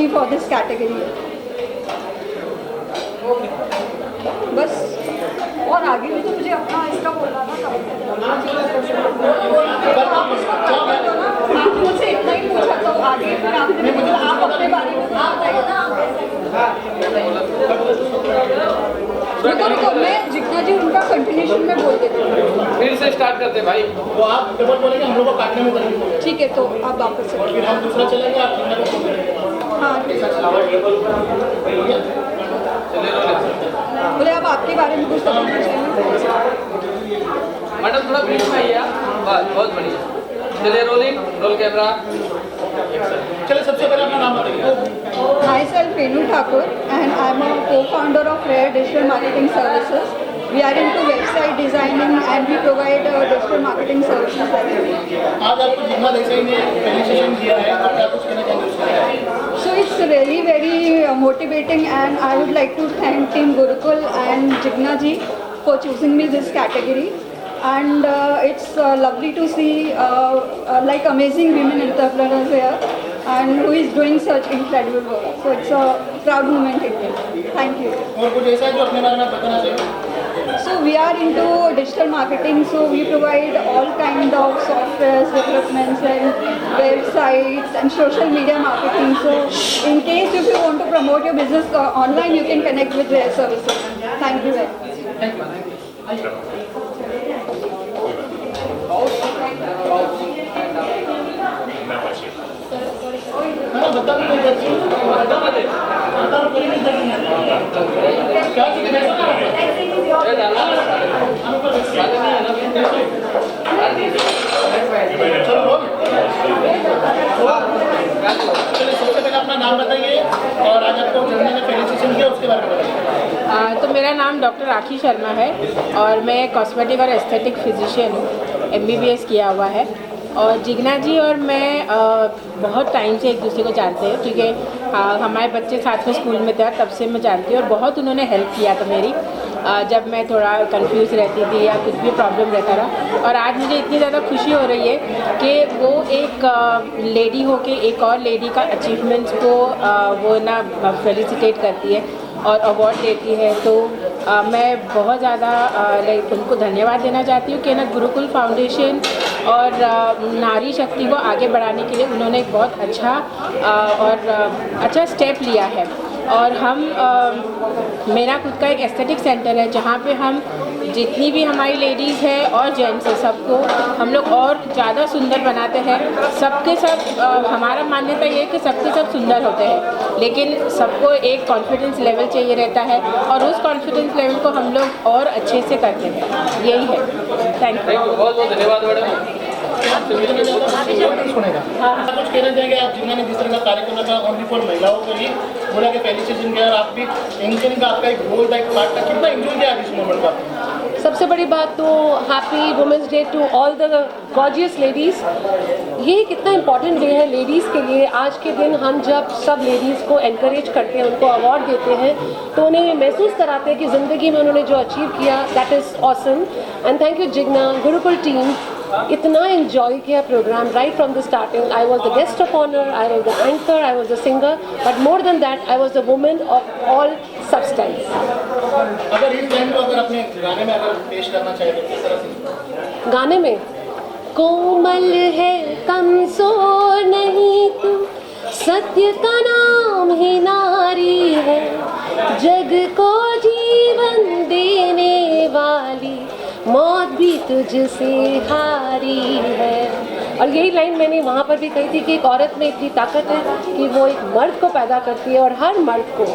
me for this category. बस और आगे भी तो मुझे अपना इसका बोलना था। आप उसको करते हो ना, आप मुझसे इतना ही पूछा तो आगे फिर आपने मुझे आप अपने बारे में रुको, मैं जितना जी उनका कंटिन्यूशन में बोल देती हूँ। फिर से स्टार्ट करते हैं भाई। वो आप डबल बोलेंगे, हम लोग को काटने में तकलीफ होगी। ठीक है, तो आप वापस से फिर हम दूसरा चलेंगे, आप तीसरा को बोल देंगे। हाँ बोले आप आपके बारे में कुछ बताना चाहिए। मैडम थोड़ा बीच में आइए, बस बहुत बढ़िया। चलिए रोलिंग, रोल कैमरा। चलिए सबसे पहले अपना नाम बताइए। Myself Renu Thakur and I am a co-founder of Rare Digital Marketing Services. We are into website designing and we provide digital marketing services. आज आपको जितना देसाई ने पहली सेशन दिया है, आप क्या कुछ कहना चाहेंगे उसके लिए? So it's really very motivating and I would like to thank Team Gurukul and Jigna ji for choosing me this category. And it's lovely to see like amazing women entrepreneurs here and who is doing such incredible work. So it's a proud moment in me. Thank you. और कुछ ऐसा है जो अपने बारे में बताना चाहिए? So we are into digital marketing, so we provide all kind of softwares, developments and websites and social media marketing. So in case if you want to promote your business online, you can connect with their services. Thank you very much. बता दो क्या सबसे पहले अपना नाम बताइए और आज आपको जिन्होंने पहले सेशन किया उसके बारे में बताइए। तो मेरा नाम डॉक्टर राखी शर्मा है और मैं कॉस्मेटिक और एस्थेटिक फिजिशियन हूँ। MBBS किया हुआ है। और जिग्ना जी और मैं बहुत टाइम से एक दूसरे को जानते हैं, क्योंकि हमारे बच्चे साथ में स्कूल में थे, तब से मैं जानती हूँ और बहुत उन्होंने हेल्प किया था मेरी, जब मैं थोड़ा कंफ्यूज रहती थी या कुछ भी प्रॉब्लम रहता रहा। और आज मुझे इतनी ज़्यादा खुशी हो रही है कि वो एक लेडी हो के एक और लेडी का अचीवमेंट्स को वो ना फेलिसिटेट करती है और अवार्ड देती है। तो मैं बहुत ज़्यादा लाइक उनको धन्यवाद देना चाहती हूँ कि ना गुरुकुल फाउंडेशन और नारी शक्ति को आगे बढ़ाने के लिए उन्होंने एक बहुत अच्छा स्टेप लिया है। और हम मेरा खुद का एक एस्थेटिक सेंटर है जहाँ पे हम जितनी भी हमारी लेडीज़ है और जेंट्स है सबको हम लोग और ज़्यादा सुंदर बनाते हैं। सबके सब हमारा मान्यता ये है कि सबके सब सुंदर होते हैं, लेकिन सबको एक कॉन्फिडेंस लेवल चाहिए रहता है और उस कॉन्फिडेंस लेवल को हम लोग और अच्छे से करते हैं। यही है। Thank you. बहुत बहुत धन्यवाद मैडम। सुनेगा कुछ कहना चाहेंगे आप जिन्होंने जिस तरह का कार्यक्रम रखा ओनली फॉर महिलाओं के लिए, बोला कि पहली सेशन किया और आप भी एंकरिंग का आपका एक रोल था, एक पार्ट था, कितना एंजॉय किया इस मोमेंट का? सबसे बड़ी बात तो happy women's day to all the gorgeous ladies. ये कितना इम्पॉर्टेंट डे है लेडीज़ के लिए। आज के दिन हम जब सब लेडीज़ को एनकरेज करते हैं, उनको अवार्ड देते हैं, तो उन्हें ये महसूस कराते हैं कि ज़िंदगी में उन्होंने जो अचीव किया that is awesome. And thank you Jigna, Gurukul team, इतना एंजॉय किया programme right from the starting. I was the guest of honour, I was the anchor, I was the singer, but more than that I was the women of all substance. अगर इस time को अगर अपने गाने में अगर पेश करना चाहिए तो किस तरह से? गाने में कोमल है कमजोर नहीं तू, सत्य का नाम ही नारी है, जग को जीवन देने वाली मौत भी तुझसे हारी है। और यही लाइन मैंने वहाँ पर भी कही थी कि एक औरत में इतनी ताकत है कि वो एक मर्द को पैदा करती है और हर मर्द को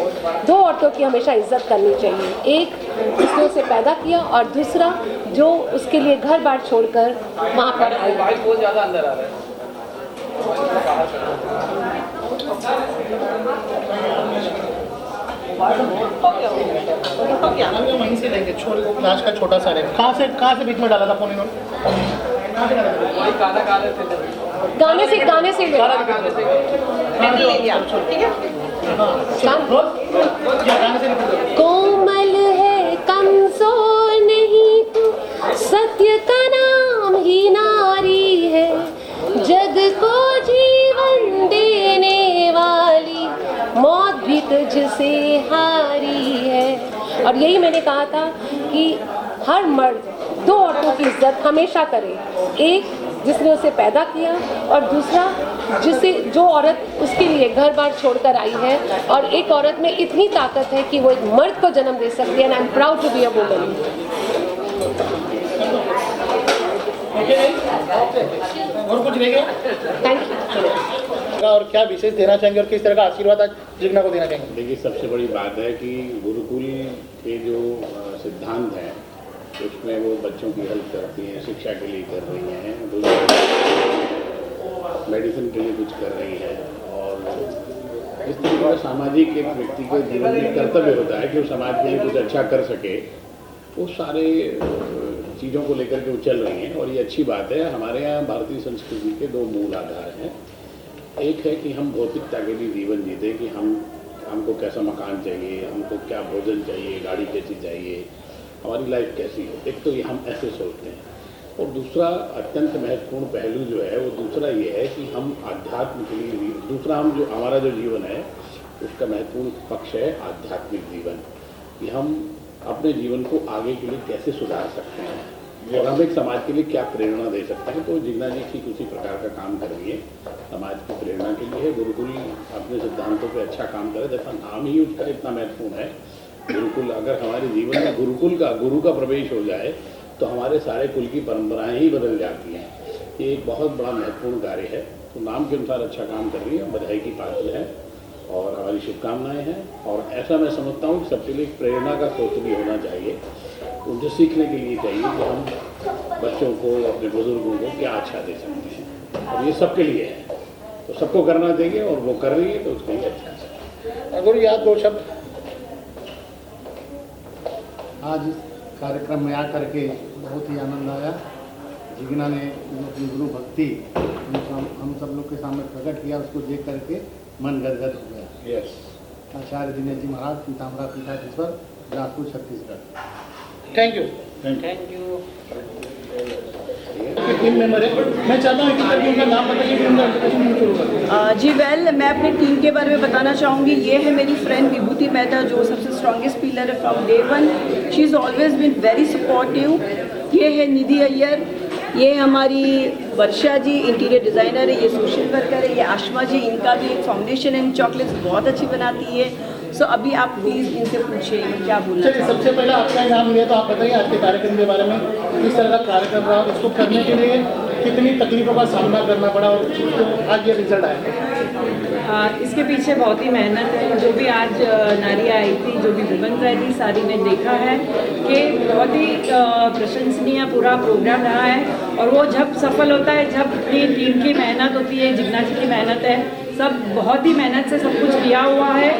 दो औरतों की हमेशा इज्जत करनी चाहिए। एक जिसने उसे पैदा किया और दूसरा जो उसके लिए घर बार छोड़कर वहाँ पर आई। बहुत ज़्यादा अंदर आ रहा है। हम वहीं से लेंगे, लास्ट का छोटा सा रहेगा। कहाँ से बीच में डाला था फोन इन्होंने? कहाँ से डाला था? गाने से ठीक है। गाने से कोमल है कमजोर नहीं तू, सत्य का नाम ही नारी है, जग को जीवन देने वाली और यही मैंने कहा था कि हर मर्द 2 औरतों की इज्जत हमेशा करे, एक जिसने उसे पैदा किया और दूसरा जो औरत उसके लिए घर बार छोड़कर आई है। और एक औरत में इतनी ताकत है कि वो एक मर्द को जन्म दे सकती है, and I am proud to be a woman. और कुछ रह गया? Thank you. और क्या विशेष देना चाहेंगे और किस तरह का आशीर्वाद आज जिग्ना को देना चाहेंगे? देखिए, सबसे बड़ी बात है कि गुरुकुल के जो सिद्धांत हैं उसमें वो बच्चों की हेल्प करती हैं, शिक्षा के लिए कर रही हैं, मेडिसिन के लिए कुछ कर रही हैं, और इस तरीके का सामाजिक एक व्यक्ति के जीवन में कर्तव्य होता है कि वो समाज के लिए कुछ अच्छा कर सके। वो सारे चीज़ों को लेकर के वो चल रही हैं और ये अच्छी बात है। हमारे यहाँ भारतीय संस्कृति के 2 मूल आधार हैं। एक है कि हम भौतिकता के लिए जीवन जीते, कि हमको कैसा मकान चाहिए, हमको क्या भोजन चाहिए, गाड़ी कैसी चाहिए, हमारी लाइफ कैसी हो। एक तो ये हम ऐसे सोचते हैं, और दूसरा अत्यंत महत्वपूर्ण पहलू जो है वो दूसरा ये है कि हम आध्यात्म के लिए, दूसरा हम जो हमारा जो जीवन है उसका महत्वपूर्ण पक्ष है आध्यात्मिक जीवन, कि हम अपने जीवन को आगे के लिए कैसे सुधार सकते हैं और हम एक समाज के लिए क्या प्रेरणा दे सकते हैं। तो जिग्ना जी ठीक उसी प्रकार का काम कर रही है, समाज की प्रेरणा के लिए। गुरुकुल अपने सिद्धांतों पे अच्छा काम करे, जैसा नाम ही उसका इतना महत्वपूर्ण है गुरुकुल। अगर हमारे जीवन में गुरु का प्रवेश हो जाए तो हमारे सारे कुल की परंपराएं ही बदल जाती हैं। ये एक बहुत बड़ा महत्वपूर्ण कार्य है। तो नाम के अनुसार अच्छा काम कर रही है, बधाई की पात्र है और हमारी शुभकामनाएं हैं। और ऐसा मैं समझता हूँ कि सबके लिए एक प्रेरणा का स्रोत भी होना चाहिए, उनसे सीखने के लिए चाहिए कि हम बच्चों को, अपने बुजुर्गों को क्या अच्छा दे सकते हैं, और ये सबके लिए है। तो सबको करना चाहिए और वो कर रही है तो उसके लिए अच्छा है। अगर याद 2 शब्द आज इस कार्यक्रम में आकर के बहुत ही आनंद आया। जिग्ना ने अपनी गुरु भक्ति हम सब लोग के सामने प्रकट किया, उसको देख करके मन गदगद हो गया। यस। आचार्य दिनेश जी महाराज, पीताम्बरा पीठाधीश्वर, Bilaspur, Chhattisgarh. Thank you. Thank you. Team member है, मैं चाहता हूँ कि उनका नाम बताइए कि उनका इंट्रोडक्शन शुरू करें। जी वेल, मैं अपनी टीम के बारे में बताना चाहूँगी। ये है मेरी फ्रेंड विभूति मेहता, जो सबसे स्ट्रॉन्गेस्ट पिलर है from day 1। She is always been very supportive. ये है निधि अय्यर, ये हमारी वर्षा जी इंटीरियर डिज़ाइनर है, ये सोशल वर्कर है, ये आशमा जी, इनका भी एक फाउंडेशन एंड चॉकलेट्स बहुत अच्छी बनाती है। सो अभी आप प्लीज़ इनसे पूछिए क्या बोलना चलिए, सबसे पहले आपका इनाम लिया, तो आप बताइए आज के कार्यक्रम के बारे में, किस तरह का कार्यक्रम रहा, इसको करने के लिए कितनी तकलीफों का सामना करना पड़ा और आज ये रिजल्ट आया। इसके पीछे बहुत ही मेहनत है। जो भी आज नारियाँ आई थी, जो भी वुमेन्स आई थी, सारी ने देखा है कि बहुत ही प्रशंसनीय पूरा प्रोग्राम रहा है। और वो जब सफल होता है, जब अपनी टीम की मेहनत होती है, जिग्ना जी की मेहनत है, सब बहुत ही मेहनत से सब कुछ किया हुआ है।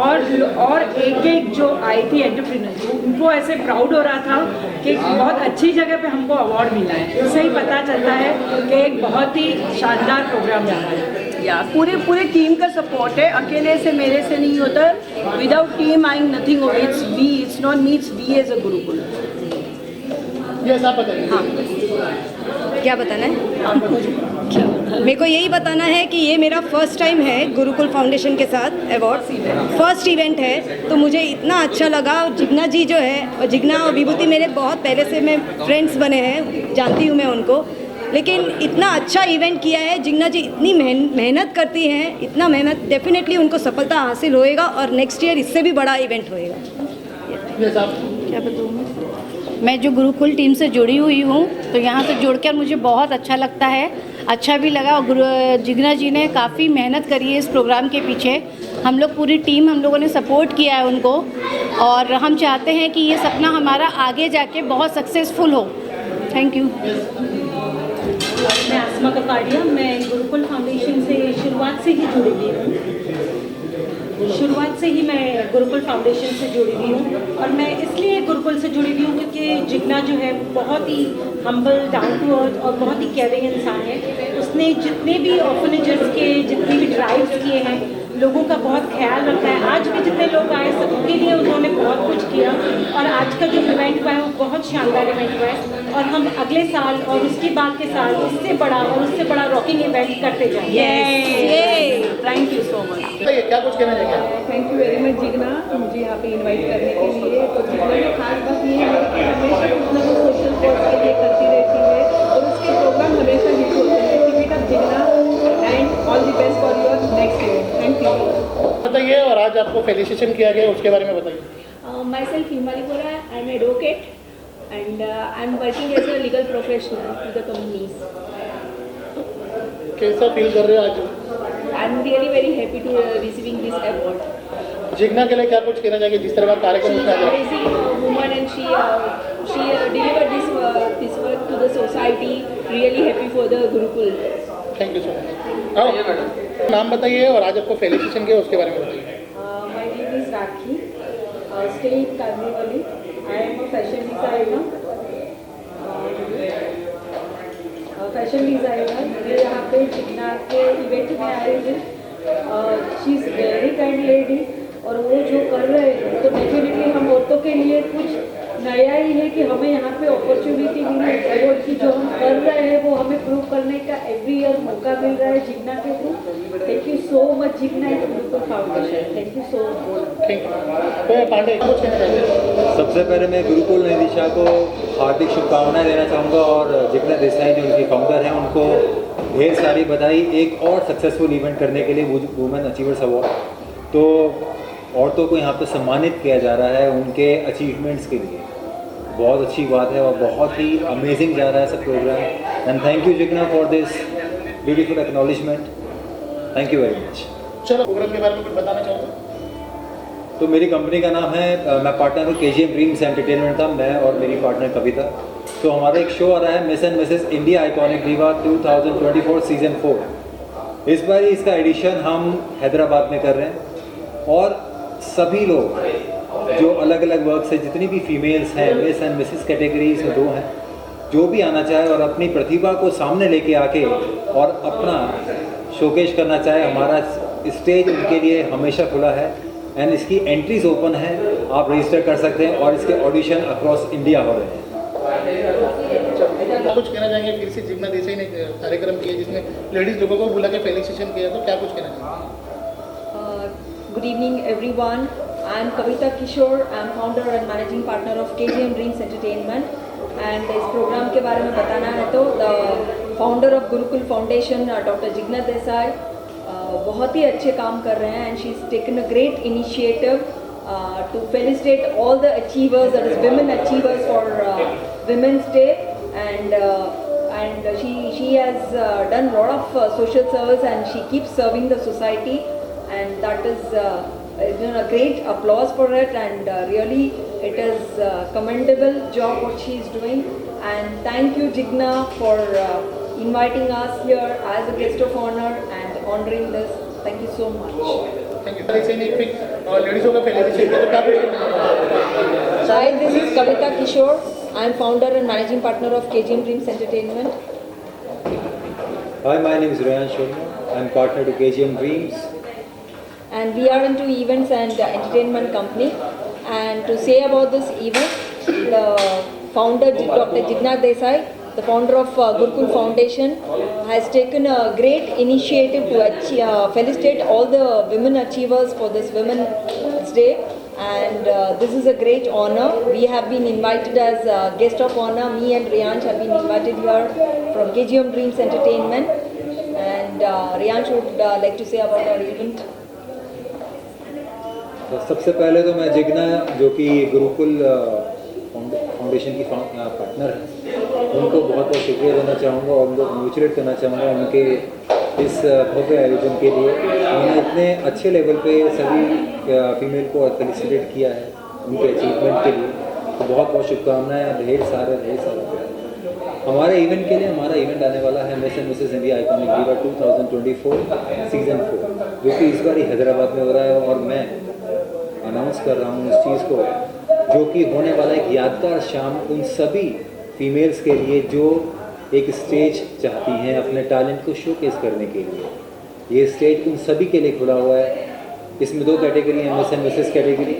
और एक जो आई थी एंटरप्रेन्योर, उनको ऐसे प्राउड हो रहा था कि बहुत अच्छी जगह पे हमको अवार्ड मिला है। इससे ही पता चलता है कि एक बहुत ही शानदार प्रोग्राम रहा है। या पूरे टीम का सपोर्ट है, अकेले से मेरे से नहीं होता। Without team I am nothing. It's we, it's not me, it's we as a Gurukul. ये सब बताइए। हाँ, क्या बताना है? मेरे को यही बताना है कि ये मेरा फर्स्ट टाइम है गुरुकुल फाउंडेशन के साथ अवार्ड, फर्स्ट इवेंट है, तो मुझे इतना अच्छा लगा। जिग्ना जी जो है, और जिग्ना और विभूति मेरे बहुत पहले से मैं फ्रेंड्स बने हैं, जानती हूँ मैं उनको, लेकिन इतना अच्छा इवेंट किया है। जिग्ना जी इतनी मेहनत करती हैं, इतना मेहनत, डेफिनेटली उनको सफलता हासिल होएगा और नेक्स्ट ईयर इससे भी बड़ा इवेंट होएगा। क्या बताऊँ, मैं जो गुरुकुल टीम से जुड़ी हुई हूँ, तो यहाँ से जुड़कर मुझे बहुत अच्छा लगता है, अच्छा भी लगा। और जिग्ना जी ने काफ़ी मेहनत करी है इस प्रोग्राम के पीछे। हम लोग पूरी टीम, हम लोगों ने सपोर्ट किया है उनको, और हम चाहते हैं कि ये सपना हमारा आगे जाके बहुत सक्सेसफुल हो। Thank you. मैं आसमा ककाड़िया, मैं गुरुकुल फाउंडेशन से शुरुआत से ही जुड़ी हुई हूँ। शुरुआत से ही मैं गुरुकुल फाउंडेशन से जुड़ी हुई हूँ, और मैं इसलिए गुरुकुल से जुड़ी हुई हूँ क्योंकि जिग्ना जो है बहुत ही हम्बल, डाउन टू अर्थ और बहुत ही केयरिंग इंसान है। उसने जितने भी ऑर्फनेजेस के जितने भी ड्राइव्स किए हैं, लोगों का बहुत ख्याल रखा है। आज भी जितने लोग आए सबके लिए उन्होंने बहुत कुछ किया और आज का जो इवेंट हुआ है वो बहुत शानदार इवेंट हुआ है और हम अगले साल और उसके बाद के साल उससे बड़ा रॉकिंग इवेंट करते जाएंगे। Thank you so much. बताइए क्या कुछ कहना चाहिए? Thank you very much Jigna, मुझे यहाँ पे इनवाइट करने के लिए। तो जिग्ना की खास बात ये है कि हमेशा कुछ ना कुछ सोशल कॉज के लिए करती रहती है और उसके प्रोग्राम हमेशा हिट होते हैं। Keep it up Jigna and all the best for your next event. Thank you. बताइए, और आज आपको फेलिसिटेशन किया गया उसके बारे में बताइए। Myself Himali Bora, I'm an advocate and I'm working as a legal professional to the companies. कैसा फील कर रहे हो आज? I'm really very happy to receiving this award. Jigna के लिए क्या कुछ कहना चाहिए जिस तरह का कार्यक्रम She is उठाया an गया? amazing woman and she delivered this work to the society. Really happy for the Gurukul. Thank you so much. नाम बताइए और आज आपको फेलिसिटेशन किया उसके बारे में बताइए। My name is Rakhi, stay in Karnivali. I am a fashion designer. Fashion designer. मैं यहाँ पे जिग्ना के इवेंट में आई हूँ। She is very kind lady और वो जो कर रहे हैं तो डेफिनेटली हम औरतों के लिए कुछ नया ही है कि हमें यहाँ पे अपॉर्चुनिटी मिली है और कि जो हम कर रहे हैं वो हमें प्रूव करने का एवरी ईयर मौका मिल रहा है जिग्ना के through. Thank you so much Jigna and Gurukul foundation. Thank you so much. Thank you. Pandey कुछ कहना चाहिए? सबसे पहले मैं गुरुकुल निदेशा को हार्दिक शुभकामनाएं देना चाहूँगा और जिग्ना देसाई जो उनकी फाउंडर हैं उनको ढेर सारी बधाई एक और सक्सेसफुल इवेंट करने के लिए वुमेन अचीवर्स अवार्ड। तो औरतों को यहाँ पर सम्मानित किया जा रहा है उनके अचीवमेंट्स के लिए, बहुत अच्छी बात है और बहुत ही अमेजिंग जा रहा है सब programme. And thank you Jigna for this beautiful acknowledgement. Thank you very much. चलो, प्रोग्राम के बारे में कुछ बताना चाहूँगा। तो मेरी कंपनी का नाम है, मैं पार्टनर हूँ KGM ड्रीम्स एंटरटेनमेंट का, मैं और मेरी पार्टनर कविता। तो हमारा एक शो आ रहा है miss and Mrs India iconic दीवा 2024 सीज़न 4। इस बार इसका एडिशन हम हैदराबाद में कर रहे हैं और सभी लोग जो अलग अलग वर्क से जितनी भी फीमेल्स हैं मिस एंड मिसेस कैटेगरीज में 2 हैं, जो भी आना चाहे और अपनी प्रतिभा को सामने लेके आके और अपना शोकेश करना चाहे, हमारा स्टेज उनके लिए हमेशा खुला है एंड इसकी एंट्रीज ओपन है। आप रजिस्टर कर सकते हैं और इसके ऑडिशन अक्रॉस इंडिया हो रहे हैं। कुछ कहना चाहेंगे? फिर से जिग्ना देसाई ने कार्यक्रम किया जिसमें लेडीज लोगों को बुला के फेलिसिटेशन किया, तो क्या कुछ कहना चाहिए? Good evening everyone. I am Kavita Kishore. I am founder and managing partner of KGM Dreams Entertainment. And इस प्रोग्राम के बारे में बताना है तो the founder of Gurukul Foundation, Dr. Jigna Desai, बहुत ही अच्छे काम कर रहे हैं and she's taken a great initiative to felicitate all the achievers, that is women achievers for Women's Day, and she has done a lot of social service and she keeps serving the society, and that is a great applause for it, and really it is a commendable job what she is doing. And thank you Jigna for inviting us here as a guest of honor and honoring this. Thank you so much. Thank you. Desai ने फिर लेडीज़ों का felicitation किया, तो क्या कुछ कहना चाहिए? Hi, this is Kavita Kishore. I am founder and managing partner of KGM Dreams Entertainment. Hi, my name is Rayan Sharma. I am partner to KGM Dreams. And we are into events and entertainment company. And to say about this event, the founder Dr. Jigna Desai, the founder of Gurukul Foundation, has taken a great initiative to felicitate all the women achievers for this Women's Day, and this is a great honor. We have been invited as guest of honor. Me and Riyansh have been invited here from KGM Dreams Entertainment, and Riyansh would like to say about our event. तो सबसे पहले तो मैं जिग्ना जो कि Gurukul foundation की partner है उनको बहुत बहुत शुक्रिया देना चाहूँगा और उनको कॉन्ग्रेचुलेट करना चाहूँगा उनके इस भव्य आयोजन के लिए। उन्होंने इतने अच्छे लेवल पे सभी फीमेल को फेलिसिटेट किया है उनके अचीवमेंट के लिए, तो बहुत बहुत शुभकामनाएं। ढेर सारे हमारे इवेंट के लिए हमारा इवेंट आने वाला है miss and Mrs India iconic दीवा 2024 सीज़न 4, जो कि इस बार ही हैदराबाद में हो रहा है और मैं अनाउंस कर रहा हूँ इस चीज़ को, जो कि होने वाला एक यादगार शाम उन सभी फीमेल्स के लिए जो एक स्टेज चाहती हैं अपने टैलेंट को शोकेस करने के लिए। ये स्टेज उन सभी के लिए खुला हुआ है इसमें 2 कैटेगरी हैं, मिस एंड मिसेस कैटेगरी,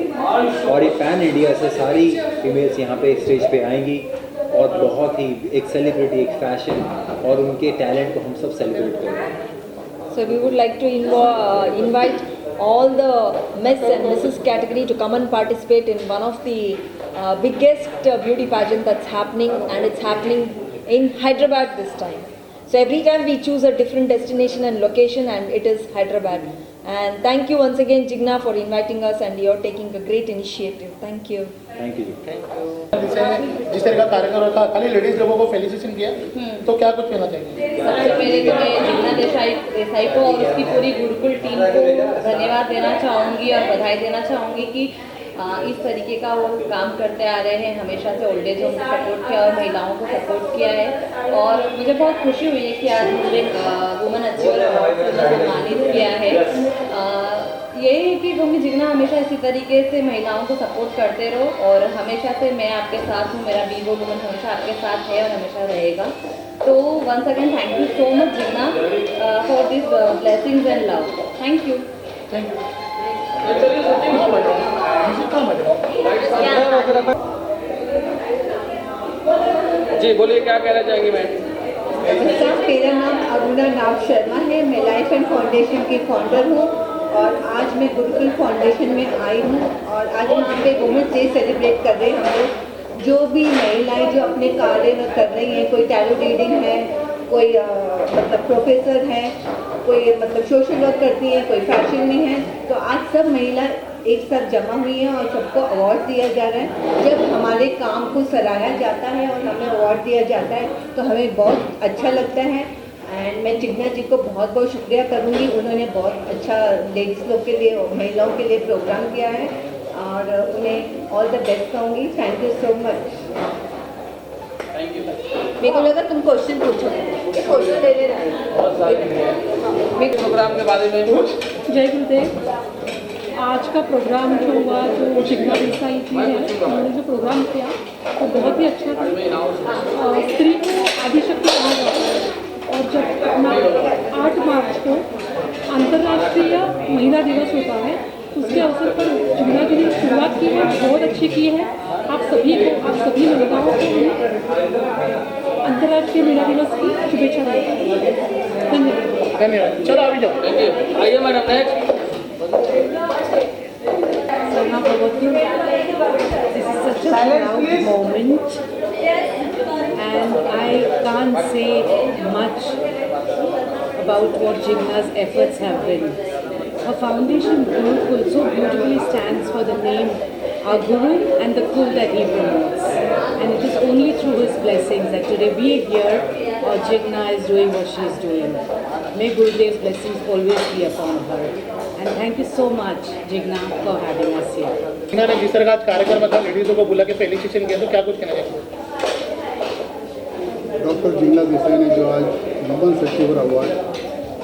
और ये पैन इंडिया से सारी फीमेल्स यहाँ पे स्टेज पे आएंगी और बहुत ही एक सेलिब्रिटी, एक फैशन और उनके टैलेंट को हम सब सेलिब्रेट करेंगे। So we would like to invite all the Miss and Mrs. category to come and participate in one of the biggest beauty pageant that's happening, and it's happening in Hyderabad this time. So every time we choose a different destination and location, and it is Hyderabad. And thank you once again, Jigna, for inviting us, and you're taking a great initiative. Thank you. Thank you. जिस तरह का कार्यक्रम था, खाली ladies लोगों को felicitation किया, तो क्या कुछ कहना चाहिए? सबसे पहले तो मैं जिग्ना देसाई को और उसकी पूरी गुरुकुल टीम को धन्यवाद देना चाहूँगी और बधाई देना चाहूँगी कि इस तरीके का वो काम करते आ रहे हैं। हमेशा से ओल्ड एज होम को सपोर्ट किया और महिलाओं को सपोर्ट किया है, और मुझे बहुत खुशी हुई है कि आज मुझे वुमेन अचीवर अवार्ड से सम्मानित किया है। यही है कि तुम जिग्ना हमेशा इसी तरीके से महिलाओं को सपोर्ट करते रहो, और हमेशा से मैं आपके साथ हूँ, मेरा वीवो वुमेन हमेशा आपके साथ है और हमेशा रहेगा। तो once again thank you so much Jigna for this blessings and love. Thank you. जी बोलिए, क्या कहना चाहेंगी मैम? मेरा नाम अरुणा नाग शर्मा है, मैं लाइफ एंड फाउंडेशन की फाउंडर हूँ, और आज मैं गुरुकुल फाउंडेशन में आई हूँ, और आज यहाँ पे वुमेन्स डे सेलिब्रेट कर रहे हैं हम लोग। जो भी महिलाएं जो अपने कार्य कर रही हैं, कोई टैरो रीडिंग है, कोई मतलब प्रोफेसर है, कोई मतलब सोशल वर्क करती है, कोई फैशन में है, तो आज सब महिला एक साथ जमा हुई हैं और सबको अवार्ड दिया जा रहा है। जब हमारे काम को सराहा जाता है और हमें अवार्ड दिया जाता है तो हमें बहुत अच्छा लगता है। एंड मैं जिग्ना जी को बहुत बहुत शुक्रिया करूँगी, उन्होंने बहुत अच्छा लेडीज़ लोग के लिए, महिलाओं के लिए प्रोग्राम किया है, और उन्हें ऑल द बेस्ट कहूँगी। Thank you so much. मेरे को लगा तुम क्वेश्चन पूछोगे, क्वेश्चन ले रहे प्रोग्राम के बारे में। जय गुरुदेव। आज का प्रोग्राम जो हुआ, जो जिग्ना देसाई जी हैं, उन्होंने जो प्रोग्राम किया वो बहुत ही अच्छा था। स्त्री को आदिशक्ति कहा जाता है, और जब अपना 8 मार्च को अंतर्राष्ट्रीय महिला दिवस होता है, उसके अवसर पर जिग्ना जी ने शुरुआत की है, बहुत अच्छी की है। आप सभी को, आप सभी महिलाओं को अंतर्राष्ट्रीय महिला दिवस की शुभेच्छा देता हूँ। धन्यवाद। धन्यवाद। चलो अभी जाओ। Thank you. आइए madam next. Sarna Bhavatu, this is such a proud moment, and I can't say much about what Jigna's efforts have been. Her foundation Gurukul so beautifully stands for the name our Guru and the Kul that he promotes, and it is only through his blessings that today we are here, or Jigna is doing what she is doing. May Gurudev's blessings always be upon her. And thank you so much, Jigna, for having us here. Jigna ने जिस तरह का आज कार्यक्रम था, लेडीज़ों को बुला के फेलिसिटेशन किया, तो क्या कुछ कहना चाहिए? डॉक्टर जिग्ना देसाई ने जो आज वुमेन अचीवर अवार्ड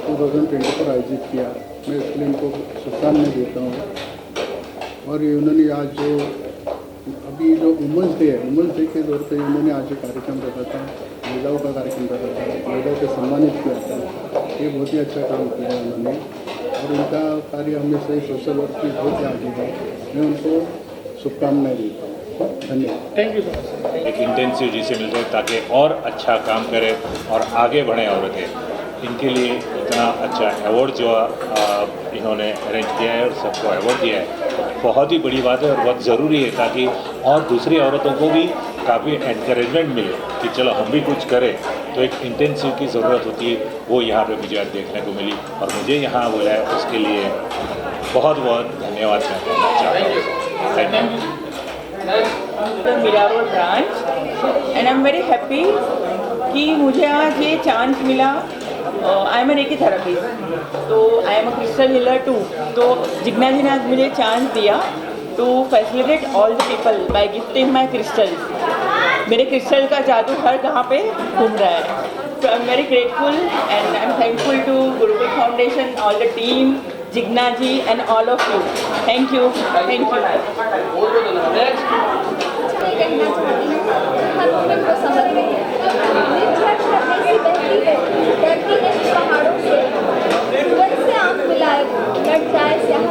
2024 आयोजित किया, मैं इसके लिए इनको शुभकामनाएं देता हूँ। और ये उन्होंने आज जो अभी जो वुमेंस डे है, वुमेंस डे के तौर पे उन्होंने आज जो कार्यक्रम रखा था, महिलाओं का कार्यक्रम रखा था, महिलाओं को सम्मानित किया था, ये बहुत ही अच्छा काम किया है उन्होंने, और उनका कार्य हमेशा ही सोशल वर्क की बहुत आगे है। मैं उनको शुभकामनाएं देता हूँ। धन्यवाद। Thank you so much. एक इंटेंसिव जिसे मिलते हैं ताकि और अच्छा काम करें और आगे बढ़ें औरतें। इनके लिए इतना अच्छा अवार्ड जो इन्होंने अरेंज किया है और सबको अवार्ड दिया है, बहुत ही बड़ी बात है और बहुत ज़रूरी है, ताकि और दूसरी औरतों को भी काफ़ी एनकरेजमेंट मिले कि चलो हम भी कुछ करें। तो एक इंटेंसिव की ज़रूरत होती है, वो यहाँ पे मुझे आज देखने को मिली और मुझे यहाँ बुलाया, उसके लिए बहुत बहुत धन्यवाद मैं कहना चाहता हूँ। Mira Road branch, and I am very happy कि मुझे आज ये चांस मिला। I am an reiki therapist, तो I am a crystal healer too. तो जिग्ना जी ने आज मुझे चांस दिया to facilitate all the people by gifting my crystals. मेरे क्रिस्टल का जादू हर कहाँ पे घूम रहा है। So I'm very grateful and I'm thankful to Gurukul Foundation, all the team, Jigna ji and all of you. Thank you. Thank you. Her moment को समझ रही है। पहाड़ों से सूरज से आँख मिलाए, लट जाए स्याह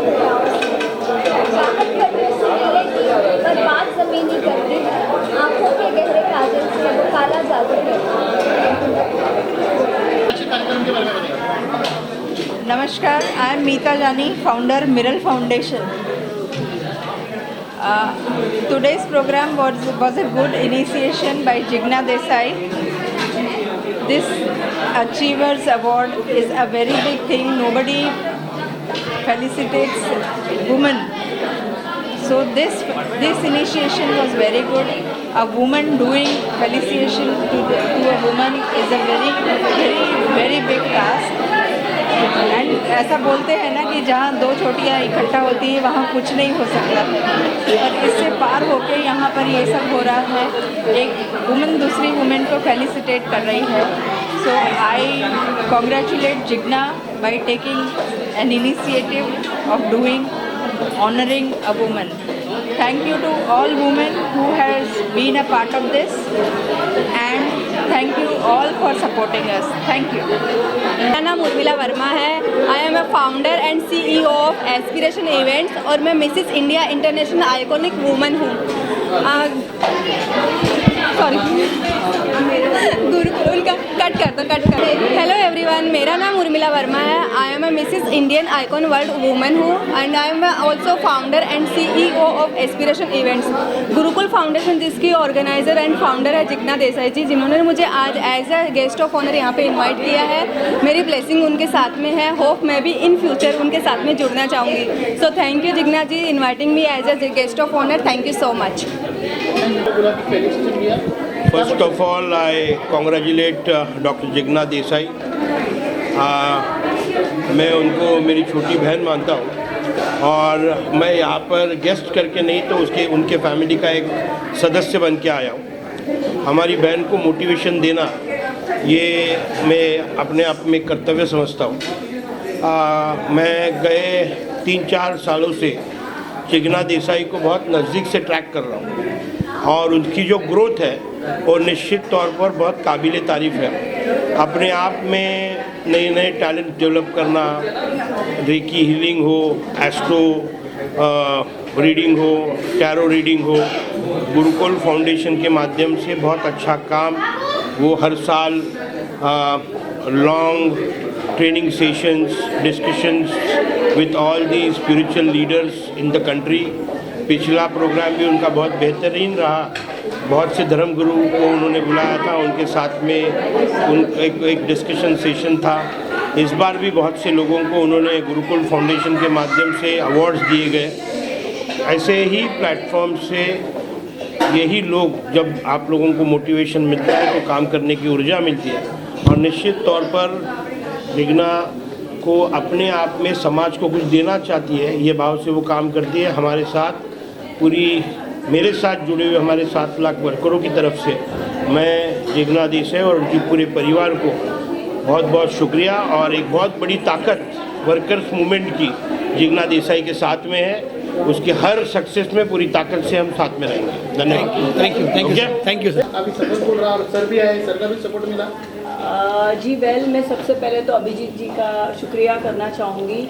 Namaskar, I am Meeta Jani, founder Miral Foundation. Today's program was a good initiation by Jigna Desai. This Achievers Award is a very big thing. Nobody felicitates women. So this initiation was very good. A woman doing felicitation to a woman is a very big task. And ऐसा बोलते हैं ना कि जहाँ दो चोटियाँ इकट्ठा होती है वहाँ कुछ नहीं हो सकता, और इससे पार होके यहाँ पर ये सब हो रहा है। एक वुमेन दूसरी वुमेन को फेलिसिटेट कर रही है। So I congratulate Jigna by taking an initiative of doing honoring a woman. Thank you to all women who has been a part of this, and thank you all for supporting us. Thank you. मेरा नाम उर्मिला वर्मा है। I am a founder and CEO of aspiration events, और मैं Mrs India international iconic woman हूँ। Sorry, Gurukul का cut कर। Hello everyone, मेरा नाम उर्मिला वर्मा है। I am a Mrs Indian icon world woman हूँ, and I am also founder and CEO of aspiration events, Gurukul foundation, जिसकी ऑर्गेनाइजर एंड फाउंडर है जिग्ना देसाई जी, जिन्होंने मुझे आज as a guest of honour यहाँ पे इनवाइट किया है। मेरी ब्लेसिंग उनके साथ में है। होप मैं भी इन फ्यूचर उनके साथ में जुड़ना चाहूँगी। So thank you Jigna ji inviting me as a guest of honour. Thank you so much. First of all, I congratulate Dr. Jigna Desai. मैं उनको मेरी छोटी बहन मानता हूँ, और मैं यहाँ पर गेस्ट करके नहीं तो उनके फैमिली का एक सदस्य बन के आया हूँ। हमारी बहन को मोटिवेशन देना ये मैं अपने आप में कर्तव्य समझता हूँ। मैं गए 3-4 सालों से जिग्ना देसाई को बहुत नज़दीक से ट्रैक कर रहा हूँ, और उनकी जो ग्रोथ है वो निश्चित तौर पर बहुत काबिल तारीफ़ है। अपने आप में नए टैलेंट डेवलप करना, रेकी हीलिंग हो, एस्ट्रो रीडिंग हो, टैरो रीडिंग हो, गुरुकुल फाउंडेशन के माध्यम से बहुत अच्छा काम वो हर साल long training sessions, discussions with all the spiritual leaders in the country. पिछला प्रोग्राम भी उनका बहुत बेहतरीन रहा। बहुत से धर्म गुरु को उन्होंने बुलाया था, उनके साथ में एक डिस्कशन सेशन था। इस बार भी बहुत से लोगों को उन्होंने गुरुकुल फाउंडेशन के माध्यम से अवार्ड्स दिए गए। ऐसे ही प्लेटफॉर्म से यही लोग, जब आप लोगों को मोटिवेशन मिलता है तो काम करने की ऊर्जा मिलती है, और निश्चित तौर पर जिग्ना को अपने आप में समाज को कुछ देना चाहती है, ये भाव से वो काम करती है। हमारे साथ मेरे साथ जुड़े हुए हमारे 7 लाख वर्करों की तरफ से मैं जिग्ना देसाई और उनके पूरे परिवार को बहुत बहुत शुक्रिया, और एक बहुत बड़ी ताकत वर्कर्स मूवमेंट की जिग्ना देसाई के साथ में है। उसके हर सक्सेस में पूरी ताकत से हम साथ में रहेंगे। धन्यवाद। Thank you sir. अभी सपोर्ट बोल रहा और सर भी आए, सर का भी सपोर्ट मिला। जी वेल, मैं सबसे पहले तो अभिजीत जी का शुक्रिया करना चाहूँगी।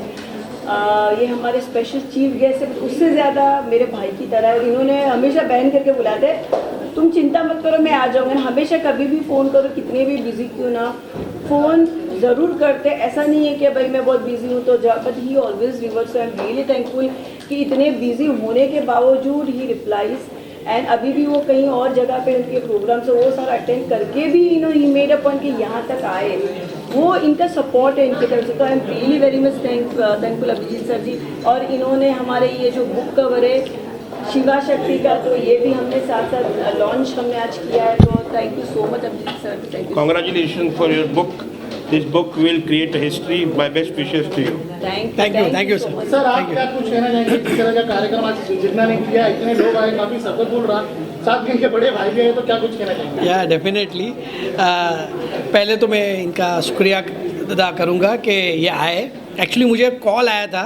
ये हमारे स्पेशल चीफ गेस्ट है, उससे ज़्यादा मेरे भाई की तरह है। इन्होंने हमेशा बहन करके बुलाते, तुम चिंता मत करो मैं आ जाऊँगा। हमेशा कभी भी फ़ोन करो, कितने भी बिजी क्यों ना, फ़ोन ज़रूर करते। ऐसा नहीं है कि भाई मैं बहुत बिजी हूँ तो जा, but he always reverse. So I am really thankful कि इतने बिजी होने के बावजूद ही रिप्लाइज, एंड अभी भी वो कहीं और जगह पे उनके प्रोग्राम से वो सारा अटेंड करके भी ही मेड अ पॉइंट कि यहाँ तक आए। वो इनका सपोर्ट है इनकी तरफ से। तो I am really very much thankful Abhijit sir ji. और इन्होंने हमारे ये जो बुक कवर है शिवा शक्ति का, तो ये भी हमने साथ साथ लॉन्च हमने आज किया है। तो thank you so much Abhijeet sir. Thank you. Congratulation for your book. This book will create a history. My best wishes to you. Thank you sir. Sir आप क्या कुछ कहना चाहेंगे? इस तरह का कार्यक्रम आज जिग्ना ने किया, इतने लोग आए, काफ़ी सफल बोल रहा, साथ में इनके बड़े भाई भी आए, तो क्या कुछ कहना चाहेंगे? या डेफिनेटली पहले तो मैं इनका शुक्रिया अदा करूँगा कि ये आए। एक्चुअली मुझे कॉल आया था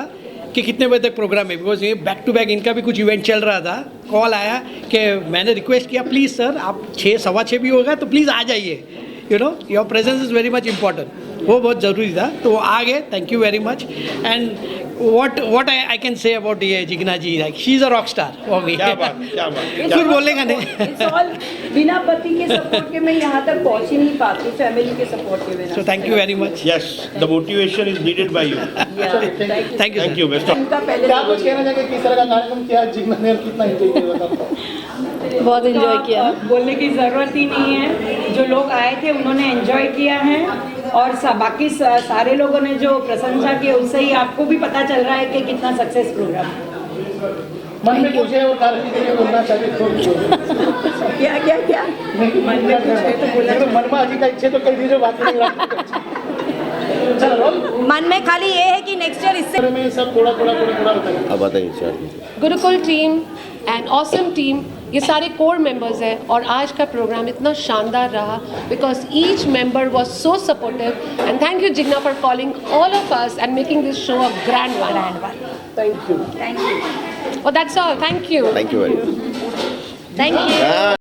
कि कितने बजे तक प्रोग्राम है, बिकॉज ये बैक टू बैक इनका भी कुछ इवेंट चल रहा था। कॉल आया कि मैंने रिक्वेस्ट किया प्लीज़ सर आप 6, 6:15 भी होगा तो प्लीज़ आ जाइए, you know your presence is very much important. वो बहुत ज़रूरी था, तो वो आ गए. Thank you very much. And what I can say about ये जिग्ना जी, like she is a rock star for me. क्या बात. कुछ बोलेगा नहीं. It's all बिना पति के सपोर्ट के मैं यहाँ तक पहुँच ही नहीं पाती, फैमिली के सपोर्ट के बिना. So thank you very much. Yes, the motivation is needed by you. Thank you. Best of. क्या कुछ कहना चाहेंगे, किस तरह का कार्यक्रम किया जिग्ना ने, और कितना एंजॉय किया बताओ. बहुत एंजॉय किया. बोलने की ज़रूरत ही नहीं है. जो लोग आए थे उन्होंने एंजॉय किया है, और बाकी सारे लोगों ने जो प्रशंसा की उससे ही आपको भी पता चल रहा है कि कितना सक्सेस प्रोग्राम है. मन में कुछ है और कार्य के लिए बोलना चाहिए तो क्या क्या क्या मन में कुछ है तो बोला. मन में अभी का इच्छा तो कह दीजिए, बात नहीं. चलो, मन में खाली ये है कि नेक्स्ट ईयर इससे में सब थोड़ा बताइए. अब बताइए sir. Gurukul team and awesome team, ये सारे कोर मेंबर्स हैं, और आज का प्रोग्राम इतना शानदार रहा because each member was so supportive. And thank you Jigna for calling all of us and making this show a grand one. Thank you. और that's all. Thank you. Thank you very much. Thank you.